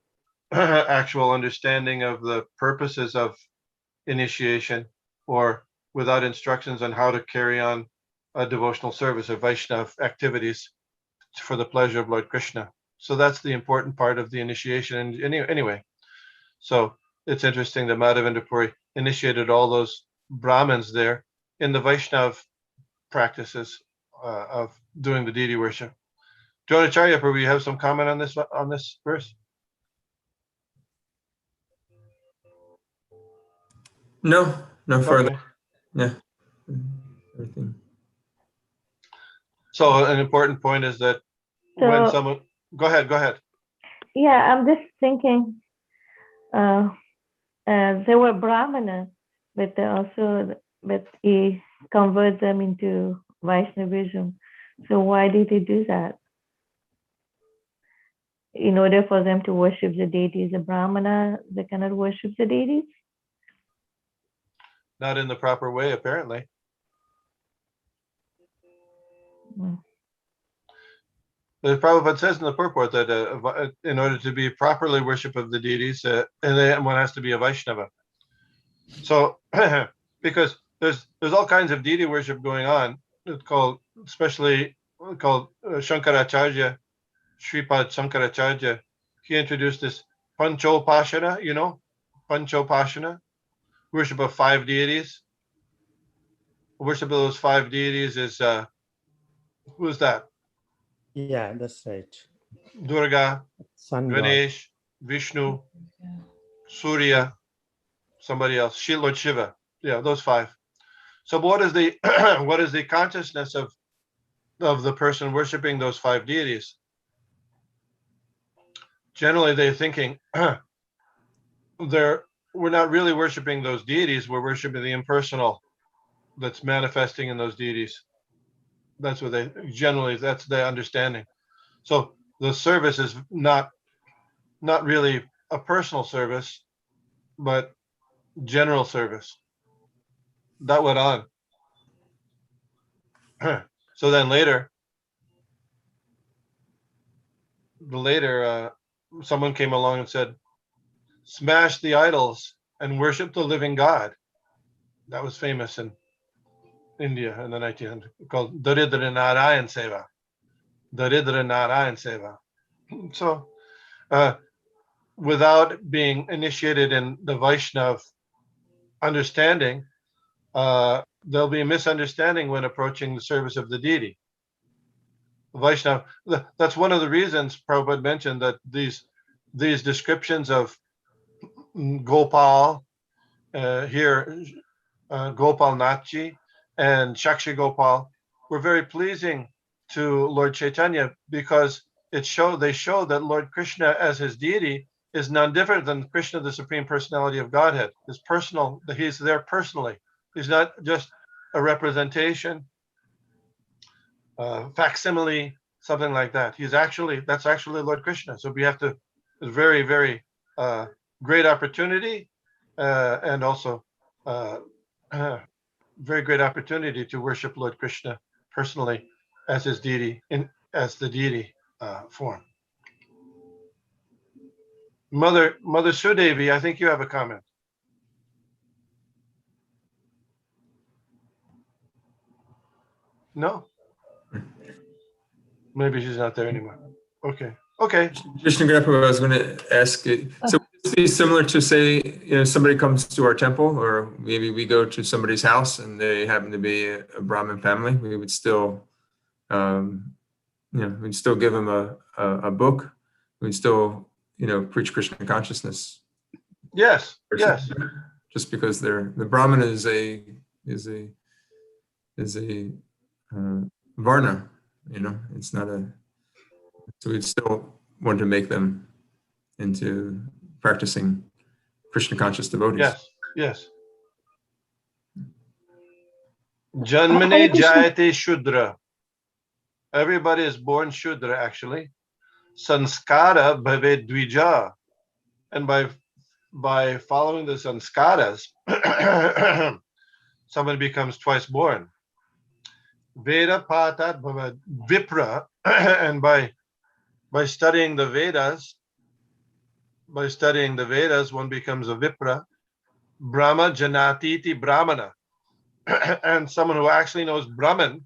[SPEAKER 2] actual understanding of the purposes of initiation, or without instructions on how to carry on a devotional service or Vaishnav activities for the pleasure of Lord Krishna. So that's the important part of the initiation. And anyway, so it's interesting that Madhavendra Puri initiated all those Brahmins there in the Vaishnav practices of doing the deity worship. Dronacharya Prabhu, you have some comment on this verse?
[SPEAKER 10] No further.
[SPEAKER 2] Okay.
[SPEAKER 10] Yeah. Everything.
[SPEAKER 2] So an important point is that when someone, go ahead.
[SPEAKER 4] Yeah, I'm just thinking, there were Brahmanas, but he converted them into Vaishnavism. So why did he do that? In order for them to worship the deities, the Brahmana, they cannot worship the deities?
[SPEAKER 2] Not in the proper way, apparently. The Prabhupada says in the purport that in order to be properly worship of the deities, and one has to be a Vaishnava. So, because there's all kinds of deity worship going on. It's called, especially called Shankaracharya, Sripad Shankaracharya. He introduced this Panchopashana, Panchopashana, worship of 5 deities. Worship of those 5 deities is, who is that?
[SPEAKER 7] Yeah, that's right.
[SPEAKER 2] Durga,
[SPEAKER 7] Sun God.
[SPEAKER 2] Ganesh, Vishnu, Surya, somebody else, Lord Shiva. Yeah, those 5. So what is the what is the consciousness of the person worshiping those 5 deities? Generally, they're thinking we're not really worshiping those deities. We're worshiping the impersonal that's manifesting in those deities. That's what that's their understanding. So the service is not really a personal service, but general service. That went on. So then later, someone came along and said, smash the idols and worship the living God. That was famous in India in the 1900s, called Daridra Narayan Seva. Daridra Narayan Seva. So, without being initiated in the Vaishnav understanding, there'll be a misunderstanding when approaching the service of the deity. Vaishnav, that's one of the reasons Prabhupada mentioned that these descriptions of Gopal, here Gopal Nathji and Shakshi Gopal were very pleasing to Lord Caitanya because they show that Lord Krishna as his deity is none different than Krishna, the Supreme Personality of Godhead. He's there personally. He's not just a representation, facsimile, something like that. That's actually Lord Krishna. So we have to, it's very, very great opportunity, and also very great opportunity to worship Lord Krishna personally as his deity, as the deity form. Mother Sudevi, I think you have a comment. No? Maybe she's not there anymore. Okay.
[SPEAKER 10] Krishna Grappa, I was going to ask, so would this be similar to, say, somebody comes to our temple, or maybe we go to somebody's house and they happen to be a Brahmin family, we would still, we'd still give them a book, we'd still, preach Krishna consciousness.
[SPEAKER 2] Yes.
[SPEAKER 10] Just because the Brahmin is a varna, it's not so we'd still want to make them into practicing Krishna conscious devotees.
[SPEAKER 2] Yes. Janmane jayate Shudra. Everybody is born Shudra, actually. Sanskara bhave dvija. And by following the sanskaras, somebody becomes twice born. Veda patat bhava vipra. And by studying the Vedas, one becomes a Vipra. Brahma janatiti Brahmana. And someone who actually knows Brahman,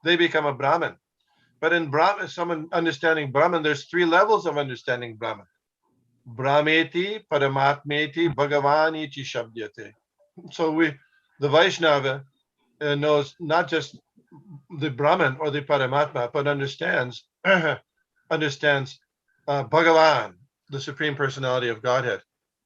[SPEAKER 2] they become a Brahman. But in Brahman, someone understanding Brahman, there's 3 levels of understanding Brahman. Brahmeti, Paramatmeti, Bhagavaniti Shabdyate. So the Vaishnava knows not just the Brahman or the Paramatma, but understands Bhagavan, the Supreme Personality of Godhead,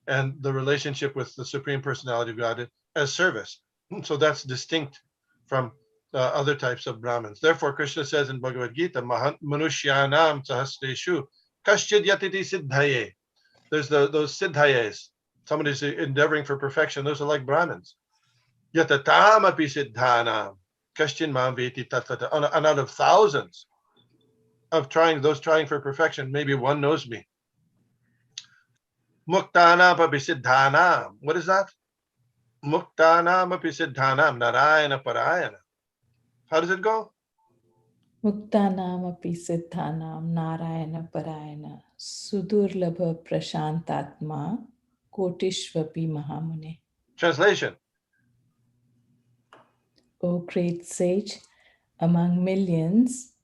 [SPEAKER 2] and the relationship with the Supreme Personality of Godhead as service. So that's distinct from other types of Brahmins. Therefore, Krishna says in Bhagavad Gita, Manushyanam sahasteshu kaschid yatiti siddhaye. There's those siddhayes. Somebody's endeavoring for perfection. Those are like Brahmins. Yatatam api siddhanam. Kashtin Maveti Tattva. And out of thousands of those trying for perfection, maybe one knows me. Muktana Babisiddhanam. What is that? Muktana Babisiddhanam Narayana Parayana. How does it go?
[SPEAKER 5] Muktanam api siddhanam narayana parayana sudurlabha prashantatma kotishvapi mahamune.
[SPEAKER 2] Translation.
[SPEAKER 5] O great sage, among millions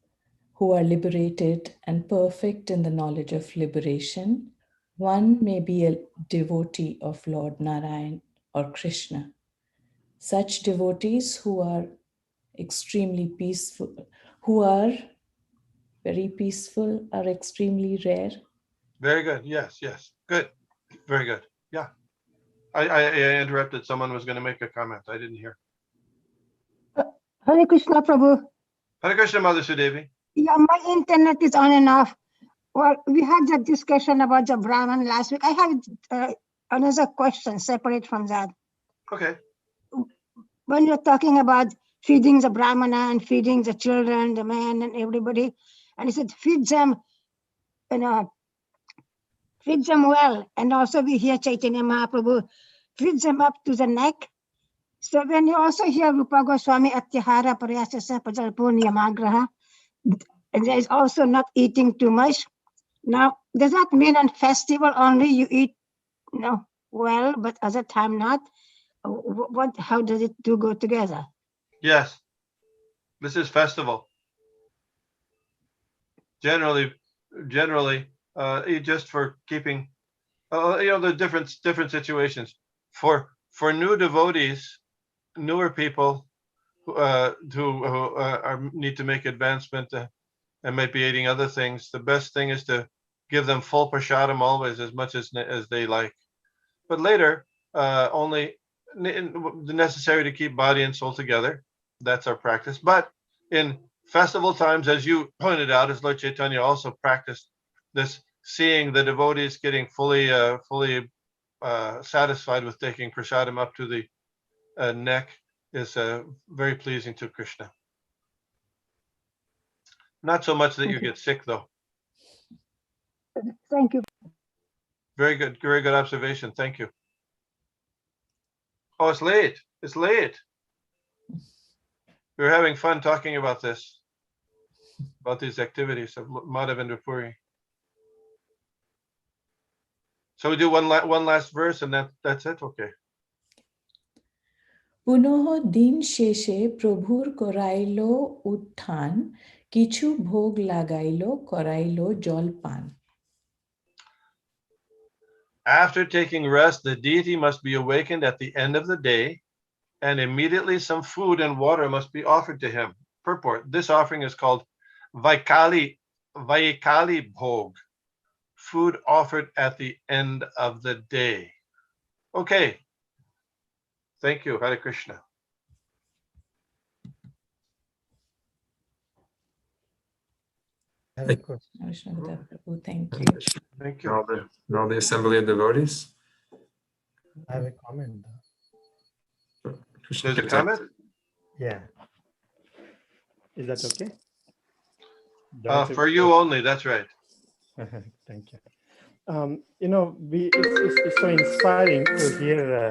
[SPEAKER 5] who are liberated and perfect in the knowledge of liberation, one may be a devotee of Lord Narayan or Krishna. Such devotees who are extremely peaceful, who are very peaceful, are extremely rare.
[SPEAKER 2] Very good. Yes, yes. Good. Very good. Yeah. I interrupted. Someone was going to make a comment. I didn't hear.
[SPEAKER 6] Hare Krishna, Prabhu.
[SPEAKER 2] Hare Krishna, Mother Sudevi.
[SPEAKER 6] Yeah, my internet is on and off. Well, we had that discussion about the Brahman last week. I have another question separate from that.
[SPEAKER 2] Okay.
[SPEAKER 6] When you're talking about feeding the Brahmana and feeding the children, the man and everybody, and he said, feed them, feed them well. And also we hear Chaitanya Mahaprabhu, feed them up to the neck. So when you also hear Rupa Goswami Atyahara Paryasasa Pajalpo Niyamagraha, there is also not eating too much. Now, does that mean on festival only you eat, well, but other time not? How does it go together?
[SPEAKER 2] Yes. This is festival. Generally, just for keeping, the different situations. For new devotees, newer people who need to make advancement and might be eating other things, the best thing is to give them full prasadam always, as much as they like. But later, only the necessary to keep body and soul together. That's our practice. But in festival times, as you pointed out, as Lord Chaitanya also practiced this, seeing the devotees getting fully satisfied with taking prasadam up to the neck is very pleasing to Krishna. Not so much that you get sick, though.
[SPEAKER 6] Thank you.
[SPEAKER 2] Very good observation. Thank you. Oh, it's late. It's late. We were having fun talking about this, about these activities of Madhav and Puri. So we do one last verse, and that's it. Okay.
[SPEAKER 5] Punoh din sheshe prabhur korailo uttan, kichu bhog lagailo korailo jolpan.
[SPEAKER 2] After taking rest, the deity must be awakened at the end of the day, and immediately some food and water must be offered to him. Purport: this offering is called Vaikali Bhog, food offered at the end of the day. Okay. Thank you. Hare Krishna.
[SPEAKER 5] Thank you.
[SPEAKER 2] Thank you.
[SPEAKER 10] And all the assembly of devotees.
[SPEAKER 7] I have a comment.
[SPEAKER 2] There's a comment?
[SPEAKER 7] Yeah. Is that okay?
[SPEAKER 2] For you only, that's right.
[SPEAKER 7] Thank you. It's so inspiring to hear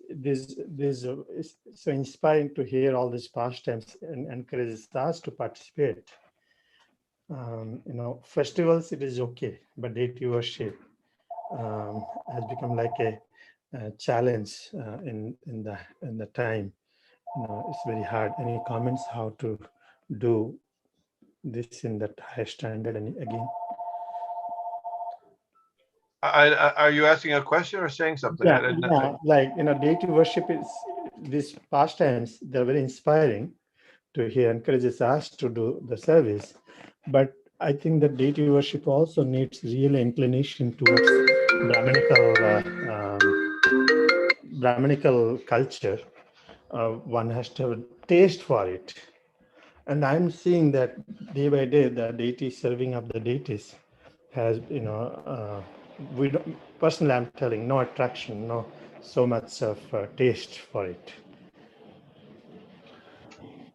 [SPEAKER 7] it's so inspiring to hear all these pastimes and encourages us to participate. Festivals, it is okay, but deity worship has become like a challenge in the time. It's very hard. Any comments how to do this in that high standard? And again,
[SPEAKER 2] Are you asking a question or saying something?
[SPEAKER 7] Deity worship is these pastimes. They're very inspiring to hear. Encourages us to do the service, but I think that deity worship also needs real inclination towards Brahmanical culture. One has to have a taste for it. And I'm seeing that day by day, the deity serving of the deities has, we don't, personally, I'm telling, no attraction, no so much of taste for it.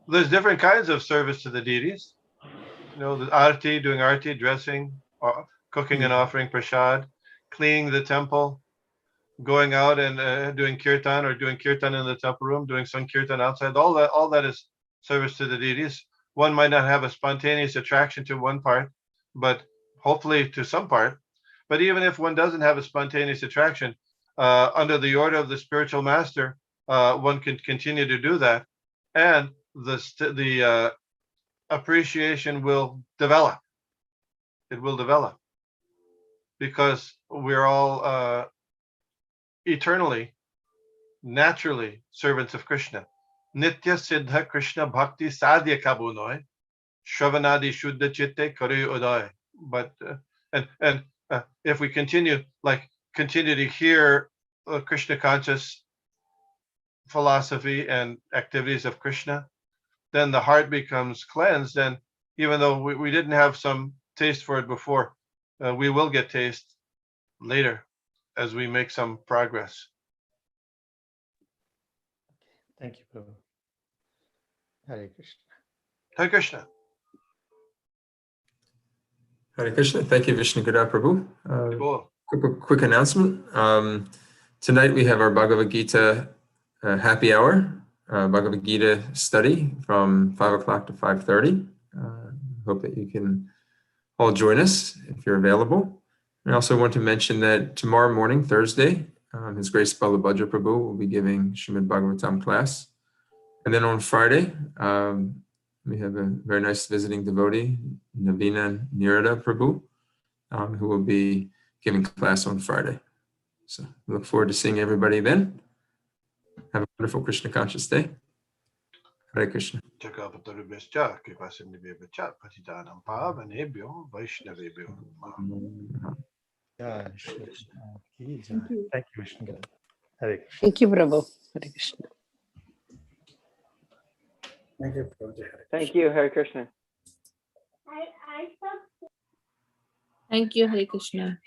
[SPEAKER 2] There's different kinds of service to the deities. You know, the arti, doing arti, dressing, or cooking and offering prasad, cleaning the temple, going out and doing kirtan or doing kirtan in the temple room, doing sankirtan outside. All that is service to the deities. One might not have a spontaneous attraction to one part, but hopefully to some part. But even if one doesn't have a spontaneous attraction, under the order of the spiritual master, one can continue to do that, and the appreciation will develop. It will develop because we're all eternally, naturally servants of Krishna. Nitya Siddha Krishna Bhakti Sadhya Kabunoi Shravanadi Shuddha Chitte Kari Uday. But if we continue to hear Krishna conscious philosophy and activities of Krishna, then the heart becomes cleansed. And even though we didn't have some taste for it before, we will get taste later as we make some progress.
[SPEAKER 7] Thank you, Prabhu. Hare Krishna.
[SPEAKER 2] Hare Krishna.
[SPEAKER 10] Hare Krishna. Thank you, Vishnu Gada Prabhu.
[SPEAKER 2] Cool.
[SPEAKER 10] Quick announcement. Tonight we have our Bhagavad Gita happy hour, Bhagavad Gita study from 5 o'clock to 5:30. Hope that you can all join us if you're available. I also want to mention that tomorrow morning, Thursday, His Grace Balabhadra Prabhu will be giving Srimad Bhagavatam class. And then on Friday, we have a very nice visiting devotee, Navina Nirada Prabhu, who will be giving class on Friday. So we look forward to seeing everybody then. Have a wonderful Krishna conscious day. Hare Krishna.
[SPEAKER 2] Jagapatarubyascha kripasimnivebhya patitanam pavanebhyo vaishnavebhyo namaha.
[SPEAKER 7] Yeah, Shri Krishna ki jai.
[SPEAKER 1] Thank you.
[SPEAKER 7] Thank you, Vishnu. Hare Krishna.
[SPEAKER 3] Thank you, Prabhu. Hare Krishna.
[SPEAKER 9] Thank you, Prabhuji.
[SPEAKER 11] Thank you, Hare Krishna.
[SPEAKER 12] Thank you, Hare Krishna.